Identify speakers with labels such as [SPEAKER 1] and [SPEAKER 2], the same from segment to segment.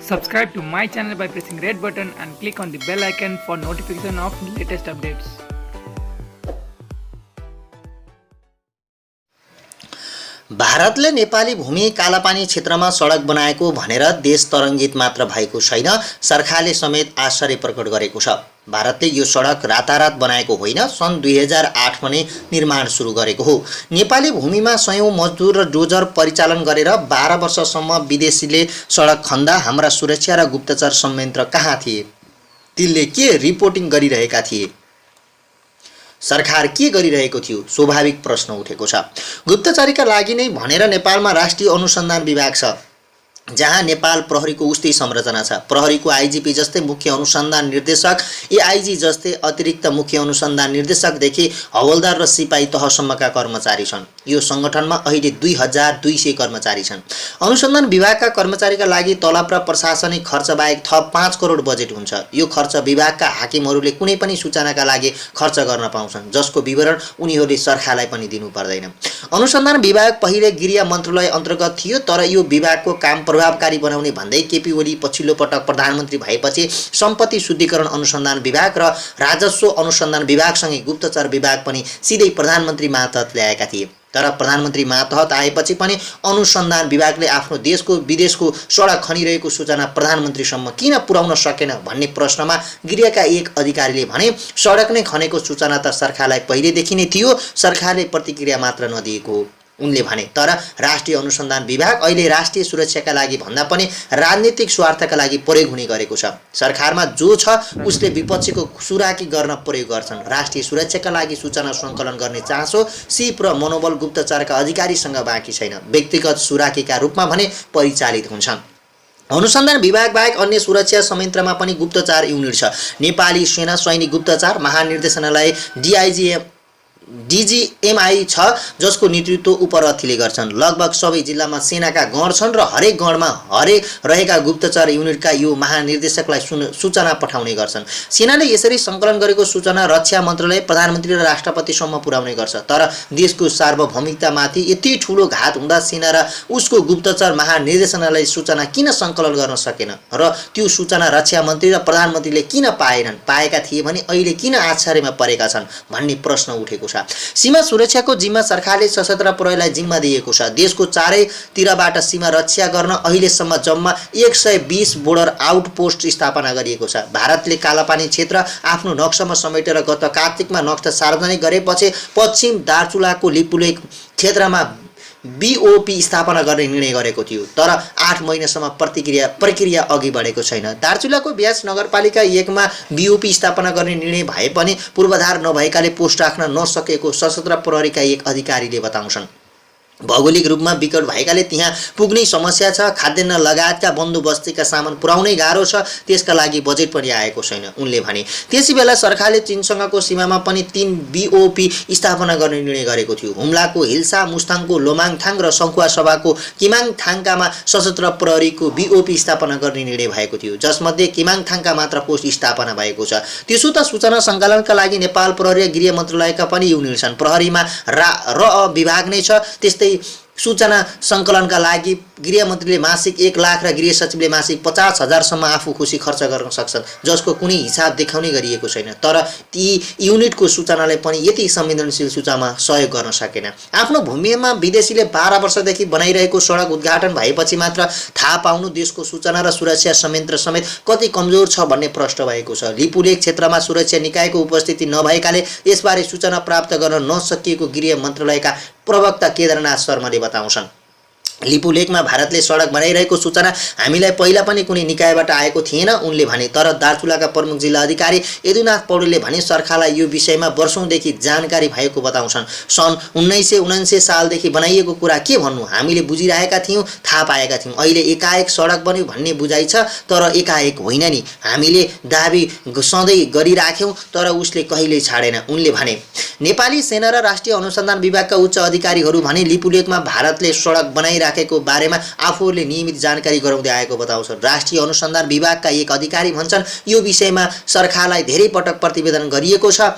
[SPEAKER 1] Subscribe to my channel by pressing red button and click on the bell icon for notification of latest updates.
[SPEAKER 2] भारतले नेपाली भूमि कालापानी क्षेत्रमा सडक बनाएको भनेर देश तरङ्गित मात्र भएको छैन, सरकारले समेत आश्चर्य प्रकट गरेको छ। भारतले यो सडक रातारात बनाएको होइन, सन् 2008 मा नै निर्माण सुरु गरेको हो। नेपाली भूमिमा सयौं मजदुर र डोजर परिचालन गरेर 12 वर्षसम्म विदेशीले सडक खन्दा हाम्रा सुरक्षा र गुप्तचर संयन्त्र कहाँ थिए? तिनले के रिपोर्टिङ गरिरहेका थिए? सरकार के गरिरहेको थियो? स्वाभाविक प्रश्न उठेको छ। गुप्तचरीका लागि नै भनेर नेपालमा राष्ट्रिय अनुसन्धान विभाग छ, जहाँ नेपाल प्रहरीको उस्तै संरचना छ। प्रहरीको आइजिपी जस्तै मुख्य अनुसन्धान निर्देशक, एआइजी जस्तै अतिरिक्त मुख्य अनुसन्धान निर्देशकदेखि हवलदार र सिपाही तहसम्मका कर्मचारी छन्। यो सङ्गठनमा अहिले 2200 कर्मचारी छन्। अनुसन्धान विभागका कर्मचारीका लागि तलब र प्रशासनिक खर्च बाहेक थप 5 करोड बजेट हुन्छ। यो खर्च विभागका हाकिमहरूले कुनै पनि सूचनाका लागि खर्च गर्न पाउँछन्, जसको विवरण उनीहरूले सरकारलाई पनि दिनु पर्दैन। अनुसन्धान विभाग पहिले गृह मन्त्रालय अन्तर्गत थियो, तर यो विभागको काम प्रभावकारी बनाउने भन्दै केपी ओली पछिल्लो पटक प्रधानमन्त्री भएपछि सम्पत्ति शुद्धिकरण अनुसन्धान विभाग र राजस्व अनुसन्धान विभागसँगै गुप्तचर विभाग पनि सिधै प्रधानमन्त्री मातहत ल्याएका थिए। तर प्रधानमन्त्री मातहत आएपछि पनि अनुसन्धान विभागले आफ्नो देशको विदेशको सडक खनिरहेको सूचना प्रधानमन्त्रीसम्म किन पुर्याउन सकेन भन्ने प्रश्नमा गृहका एक अधिकारीले भने, सडक नै खनेको सूचना त सरकारलाई पहिलेदेखि नै थियो, सरकारले प्रतिक्रिया मात्र नदिएको हो। उनले भने, तर राष्ट्रिय अनुसन्धान विभाग अहिले राष्ट्रिय सुरक्षाका लागि भन्दा पनि राजनीतिक स्वार्थका लागि प्रयोग हुने गरेको छ। सरकारमा जो छ उसले विपक्षीको सुराकी गर्न प्रयोग गर्छन्। राष्ट्रिय सुरक्षाका लागि सूचना सङ्कलन गर्ने चासो, सिप र मनोबल गुप्तचरका अधिकारीसँग बाँकी छैन, व्यक्तिगत सुराकीका रूपमा भने परिचालित हुन्छन्। अनुसन्धान विभाग बाहेक अन्य सुरक्षा संयन्त्रमा पनि गुप्तचर युनिट छ। नेपाली सेना सैनिक गुप्तचर महानिर्देशनालय डिजिएमआई छ, जसको नेतृत्व उपरथीले गर्छन्। लगभग सबै जिल्लामा सेनाका गण छन् र हरेक गणमा रहेका गुप्तचर युनिटका यो महानिर्देशकलाई सूचना पठाउने गर्छन्। सेनाले यसरी सङ्कलन गरेको सूचना रक्षा मन्त्रालय, प्रधानमन्त्री र राष्ट्रपतिसम्म पुर्याउने गर्छ। तर देशको सार्वभौमिकतामाथि यति ठुलो घात हुँदा सेना र उसको गुप्तचर महानिर्देशनालय सूचना किन सङ्कलन गर्न सकेन र त्यो सूचना रक्षा मन्त्री र प्रधानमन्त्रीले किन पाएनन्? पाएका थिए भने अहिले किन आश्चर्यमा परेका छन् भन्ने प्रश्न उठेको छ। सीमा सुरक्षाको जिम्मा सरकारले सशस्त्र प्रहरीलाई जिम्मा दिएको छ। देशको चारैतिरबाट सीमा रक्षा गर्न अहिलेसम्म जम्मा 120 बोर्डर आउटपोस्ट स्थापना गरिएको छ। भारतले कालापानी क्षेत्र आफ्नो नक्सामा समेटेर गत कार्तिकमा नक्सा सार्वजनिक गरेपछि पश्चिम दार्चुलाको लिपुलेक क्षेत्रमा बीओपी स्थापना गर्ने निर्णय गरेको थियो, तर 8 महिनासम्म प्रक्रिया अघि बढेको छैन। दार्चुलाको ब्यास नगरपालिका 1 मा बीओपी स्थापना गर्ने निर्णय भए पनि पूर्वाधार नभएकाले पोस्ट राख्न नसकेको सशस्त्र प्रहरीका एक अधिकारीले बताउँछन्। भौगोलिक रूपमा विकट भएकाले त्यहाँ पुग्ने समस्या छ, खाद्यान्न लगायतका बन्दोबस्तीका सामान पुर्याउनै गाह्रो छ, त्यसका लागि बजेट पनि आएको छैन, उनले भने। त्यसैबेला सरकारले चीनसँगको सीमामा पनि 3 बीओपी स्थापना गर्ने निर्णय गरेको थियो। हुम्लाको हिल्सा, मुस्ताङको लोमाङथाङ र सङ्खुवासभाको किमाङथाङकामा सशस्त्र प्रहरीको बीओपी स्थापना गर्ने निर्णय भएको थियो, जसमध्ये किमाङथाङका मात्र पोस्ट स्थापना भएको छ। त्यसो त सूचना सङ्कलनका लागि नेपाल प्रहरी र गृह मन्त्रालयका पनि युनिट छन्। प्रहरीमा र विभाग नै छ, त्यस्तै सूचना सङ्कलनका लागि गृहमन्त्रीले मासिक 1 लाख र गृह सचिवले मासिक 50,000सम्म आफू खुसी खर्च गर्न सक्छन्, जसको कुनै हिसाब देखाउने गरिएको छैन। तर ती युनिटको सूचनाले पनि यति संवेदनशील सूचनामा सहयोग गर्न सकेन। आफ्नो भूमिमा विदेशीले 12 वर्षदेखि बनाइरहेको सडक उद्घाटन भएपछि मात्र थाहा पाउनु देशको सूचना र सुरक्षा संयन्त्र समेत कति कमजोर छ भन्ने प्रश्न भएको छ। लिपुलेक क्षेत्रमा सुरक्षा निकायको उपस्थिति नभएकाले यसबारे सूचना प्राप्त गर्न नसकिएको गृह मन्त्रालयका प्रवक्ता केदारनाथ शर्माले बताउँछन्। लिपुलेकमा भारतले सडक बनाइरहेको सूचना हामीलाई पहिला पनि कुनै निकायबाट आएको थिएन, उनले भने। तर दार्चुलाका प्रमुख जिल्ला अधिकारी यदुनाथ पौडेलले भने सरकारलाई यो विषयमा वर्षौंदेखि जानकारी भएको बताउँछन्। सन् 1979 सालदेखि बनाइएको कुरा के भन्नु, हामीले बुझिरहेका थियौँ, थाहा पाएका थियौँ। अहिले एकाएक सडक बन्यो भन्ने बुझाइ छ, तर एकाएक होइन नि। हामीले दाबी सधैँ गरिराख्यौँ, तर उसले कहिल्यै छाडेन, उनले भने। नेपाली सेना र राष्ट्रिय अनुसन्धान विभागका उच्च अधिकारीहरू भने लिपुलेकमा भारतले सडक बनाइराखेको बारेमा आफूहरूले नियमित जानकारी गराउँदै आएको बताउँछन्। राष्ट्रिय अनुसन्धान विभागका एक अधिकारी भन्छन्, यो विषयमा सरकारलाई धेरै पटक प्रतिवेदन गरिएको छ,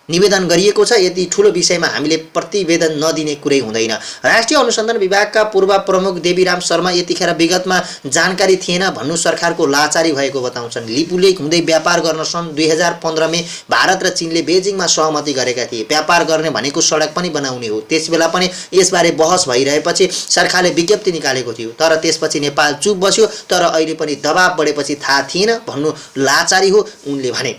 [SPEAKER 2] निवेदन गरिएको छ। यति ठूलो विषयमा हामीले प्रतिवेदन नदिने कुरै हुँदैन। राष्ट्रिय अनुसन्धान विभागका पूर्व प्रमुख देवीराम शर्मा यतिखेर विगतमा जानकारी थिएन भन्नु सरकारको लाचारी भएको बताउँछन्। लिपुलेक हुँदै व्यापार गर्न सन् 2015 मा भारत र चीनले बेजिङमा सहमति गरेका थिए। व्यापार गर्ने भनेको सडक पनि बनाउने हो। त्यसबेला पनि यसबारे बहस भइरहेपछि सरकारले विज्ञप्ति निकालेको थियो, तर त्यसपछि नेपाल चुप बस्यो। तर अहिले पनि दबाब बढेपछि थाहा थिएन भन्नु लाचारी हो उनले भने।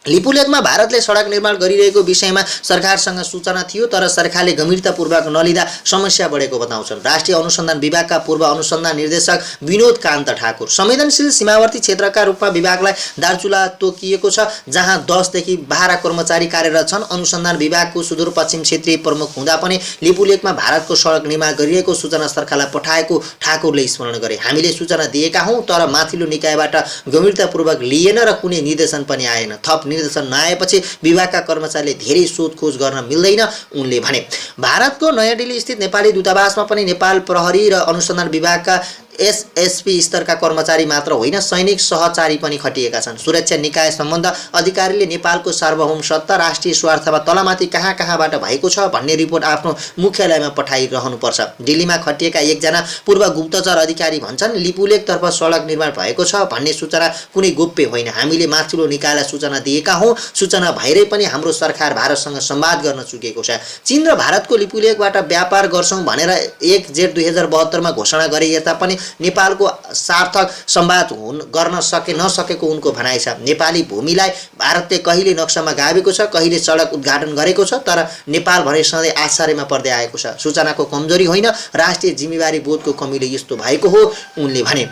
[SPEAKER 2] लिपुलेकमा भारतले सडक निर्माण गरिरहेको विषयमा सरकारसँग सूचना थियो, तर सरकारले गम्भीरतापूर्वक नलिँदा समस्या बढेको बताउँछन्। राष्ट्रिय अनुसन्धान विभागका पूर्व अनुसन्धान निर्देशक विनोद कान्त ठाकुर संवेदनशील सीमावर्ती क्षेत्रका रूपमा विभागलाई दार्चुला तोकिएको छ, जहाँ 10 देखि 12 कर्मचारी कार्यरत छन्। अनुसन्धान विभागको सुदूरपश्चिम क्षेत्रीय प्रमुख हुँदा पनि लिपुलेकमा भारतको सडक निर्माण गरिरहेको सूचना सरकारलाई पठाएको ठाकुरले स्मरण गरे। हामीले सूचना दिएका हौं, तर माथिल्लो निकायबाट गम्भीरतापूर्वक लिएन र कुनै निर्देशन पनि आएन। थप निर्देशन नआएपछि विभागका कर्मचारीले धेरै सोधखोज गर्न मिल्दैन उनले भने। भारतको नयाँ दिल्ली स्थित नेपाली दूतावासमा पनि नेपाल प्रहरी र अनुसन्धान विभागका एसएसपी स्तरका कर्मचारी मात्र होइन, सैनिक सहचारी पनि खटिएका छन्। सुरक्षा निकाय सम्बन्ध अधिकारीले नेपालको सार्वभौम सत्ता राष्ट्रिय स्वार्थमा तलमाथि कहाँ कहाँबाट भएको छ भन्ने रिपोर्ट आफ्नो मुख्यालयमा पठाइरहनुपर्छ। दिल्लीमा खटिएका एकजना पूर्व गुप्तचर अधिकारी भन्छन्, लिपुलेकतर्फ सडक निर्माण भएको छ भन्ने सूचना कुनै गोप्य होइन। हामीले माथिल्लो निकायलाई सूचना दिएका हौं। सूचना भएरै पनि हाम्रो सरकार भारतसँग संवाद गर्न चुकेको छ। चीन र भारतको लिपुलेकबाट व्यापार गर्छौं भनेर 1 जेठ 2072 मा घोषणा गरे तापनि नेपालको सार्थक संवाद गर्न नसकेको उनको भनाइ छ। नेपाली भूमिलाई भारतले कहिले नक्सामा गाभेको छ, कहिले सडक उद्घाटन गरेको छ, तर नेपाल भने सधैँ आश्चर्यमा पर्दै आएको छ। सूचनाको कमजोरी होइन, राष्ट्रिय जिम्मेवारी बोधको कमीले यस्तो भएको हो उनले भने।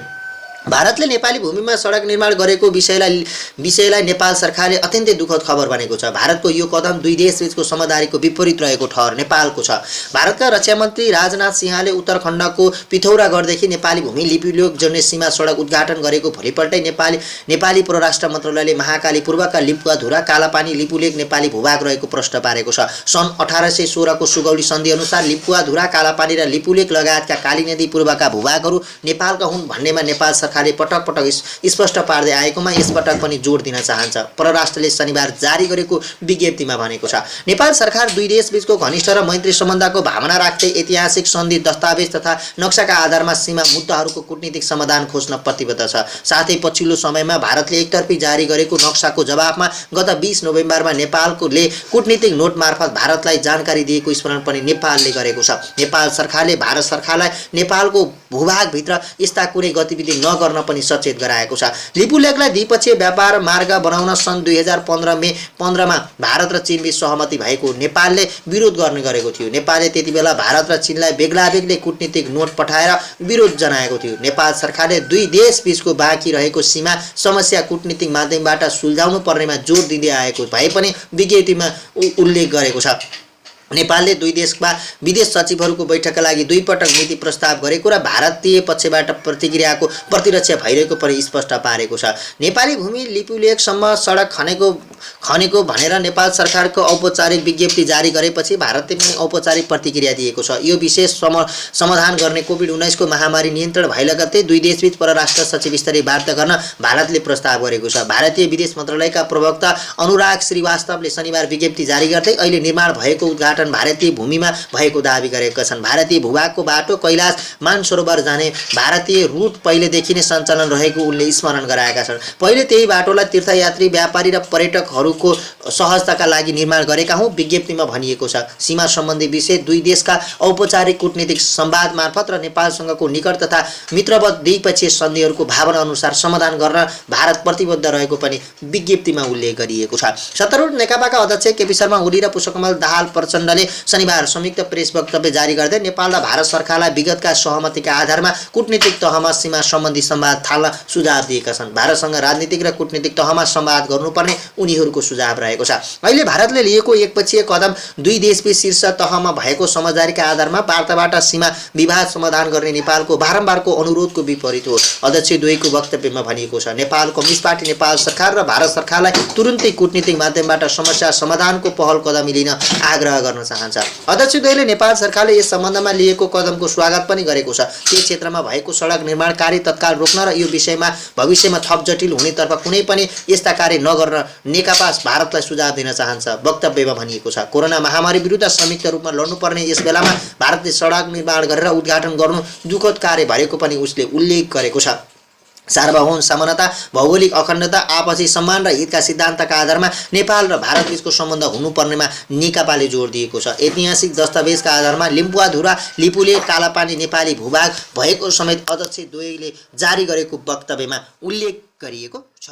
[SPEAKER 2] भारतले नेपाली भूमिमा सडक निर्माण गरेको विषयलाई नेपाल सरकारले अत्यन्तै दुःखद खबर भनेको छ। भारतको यो कदम दुई देशबीचको समझदारीको विपरीत रहेको ठहर नेपालको छ। भारतका रक्षा मन्त्री राजनाथ सिंहले उत्तराखण्डको पिथौरागढदेखि नेपाली भूमि लिपुलेक जोड्ने सीमा सडक उद्घाटन गरेको भोलिपल्टै नेपाली परराष्ट्र मन्त्रालयले महाकाली पूर्वका लिपुवाधुरा कालापानी लिपुलेक नेपाली भूभाग रहेको प्रश्न पारेको छ। सन् 1816 को सुगौली सन्धि अनुसार लिपुवाधुरा कालापानी र लिपुलेक लगायतका काली नदी पूर्वका भूभागहरू नेपालका हुन् भन्नेमा नेपाल सरकारले पटक पटक स्पष्ट पार्दै आएकोमा यसपटक पनि जोड दिन चाहन्छ। परराष्ट्रले शनिबार जारी गरेको विज्ञप्तिमा भनेको छ, नेपाल सरकार दुई देशबीचको घनिष्ठ र मैत्री सम्बन्धको भावना राख्दै ऐतिहासिक सन्धि दस्तावेज तथा नक्साका आधारमा सीमा मुद्दाहरूको कूटनीतिक समाधान खोज्न प्रतिबद्ध छ। साथै पछिल्लो समयमा भारतले एकतर्फी जारी गरेको नक्साको जवाफमा गत 20 नोभेम्बरमा नेपालले कूटनीतिक नोट मार्फत भारतलाई जानकारी दिएको स्मरण पनि नेपालले गरेको छ। नेपाल सरकारले भारत सरकारलाई नेपालको भूभागभित्र यस्ता कुनै गतिविधि गर्न पनि सचेत गराएको छ। लिपुलेकलाई द्विपक्षीय व्यापार मार्ग बनाउन सन् 2015 मे 15 मा भारत र चीनबीच सहमति भएको नेपालले विरोध गर्ने गरेको थियो। नेपालले त्यतिबेला भारत र चीनलाई बेग्लाबेग्लै कूटनीतिक नोट पठाएर विरोध जनाएको थियो। नेपाल सरकारले दुई देशबीचको बाँकी रहेको सीमा समस्या कूटनीतिक माध्यमबाट सुल्झाउनु पर्नेमा जोड दिँदै आएको भए पनि विज्ञप्तिमा उल्लेख गरेको छ। नेपालले दुई देशमा विदेश सचिवहरूको बैठकका लागि 2 पटक नीति प्रस्ताव गरेको र भारतीय पक्षबाट प्रतिक्रियाको प्रतिरक्षा भइरहेको पनि स्पष्ट पारेको छ। नेपाली भूमि लिपुलेकसम्म सडक खनेको भनेर नेपाल सरकारको औपचारिक विज्ञप्ति जारी गरेपछि भारतले पनि औपचारिक प्रतिक्रिया दिएको छ। यो विशेष समाधान गर्ने कोभिड-19 को महामारी नियन्त्रण भए लगत्तै दुई देशबीच परराष्ट्र सचिव स्तरीय वार्ता गर्न भारतले प्रस्ताव गरेको छ। भारतीय विदेश मन्त्रालयका प्रवक्ता अनुराग श्रीवास्तवले शनिबार विज्ञप्ति जारी गर्दै अहिले निर्माण भएको उद्घाटन भारतीय भूमिमा भएको दावी गरेका छन्। भारतीय भूभागको बाटो कैलाश मानसरोवर जाने भारतीय रुट पहिलेदेखि नै सञ्चालन रहेको उनले स्मरण गराएका छन्। पहिले त्यही बाटोलाई तीर्थयात्री, व्यापारी र पर्यटकहरूको सहजताका लागि निर्माण गरेका हौं विज्ञप्तिमा भनिएको छ। सीमा सम्बन्धी विषय दुई देशका औपचारिक कूटनीतिक संवाद मार्फत र नेपालसँगको निकट तथा मित्रवत द्विपक्षीय सन्धिहरूको भावना अनुसार समाधान गर्न भारत प्रतिबद्ध रहेको पनि विज्ञप्तिमा उल्लेख गरिएको छ। सत्तारूढ नेकपाका अध्यक्ष केपी शर्मा ओली र पुष्पकमल दाहाल प्रचण्डले शनिबार संयुक्त प्रेस वक्तव्य जारी गर्दै नेपाल र भारत सरकारलाई विगतका सहमतिका आधारमा कूटनीतिक तहमा सीमा सम्बन्धी संवाद थाल्न सुझाव दिएका छन्। भारतसँग राजनीतिक र कूटनीतिक तहमा संवाद गर्नुपर्ने उनीहरूको सुझाव रहेको छ। अहिले भारतले लिएको एकपक्षीय कदम दुई देशबीच शीर्ष तहमा भएको समझदारीका आधारमा वार्ताबाट सीमा विवाद समाधान गर्ने नेपालको बारम्बारको अनुरोधको विपरीत हो। अध्यक्ष द्वयको वक्तव्यमा भनिएको छ, नेपाल कम्युनिस्ट पार्टी नेपाल सरकार र भारत सरकारलाई तुरुन्तै कूटनीतिक माध्यमबाट समस्या समाधानको पहल कदम लिन आग्रह गर्न चाहन्छ। अध्यक्ष द्वयले नेपाल सरकारले यस सम्बन्धमा लिएको कदमको स्वागत पनि गरेको छ। त्यस क्षेत्रमा भएको सडक निर्माण कार्य तत्काल रोक्न र यो विषयमा भविष्यमा थप जटिल हुनेतर्फ कुनै पनि यस्ता कार्य नगर्न नेकपा भारतलाई देशलाई सुझाव दिन चाहन्छ वक्तव्यमा भनिएको छ। कोरोना महामारी विरुद्ध संयुक्त रूपमा लड्नुपर्ने यस बेलामा भारतले सडक निर्माण गरेर उद्घाटन गर्नु दुःखद कार्य भएको पनि उसले उल्लेख गरेको छ। सार्वभौम समानता, भौगोलिक अखण्डता, आपसी सम्मान र हितका सिद्धान्तका आधारमा नेपाल र भारत बीचको सम्बन्ध हुनुपर्नेमा नेकपाले जोड दिएको छ। ऐतिहासिक दस्तावेजका आधारमा लिम्पुवाधुरा लिपुले कालापानी नेपाली भूभाग भएको समेत अध्यक्ष दोयले जारी गरेको वक्तव्यमा उल्लेख गरिएको छ।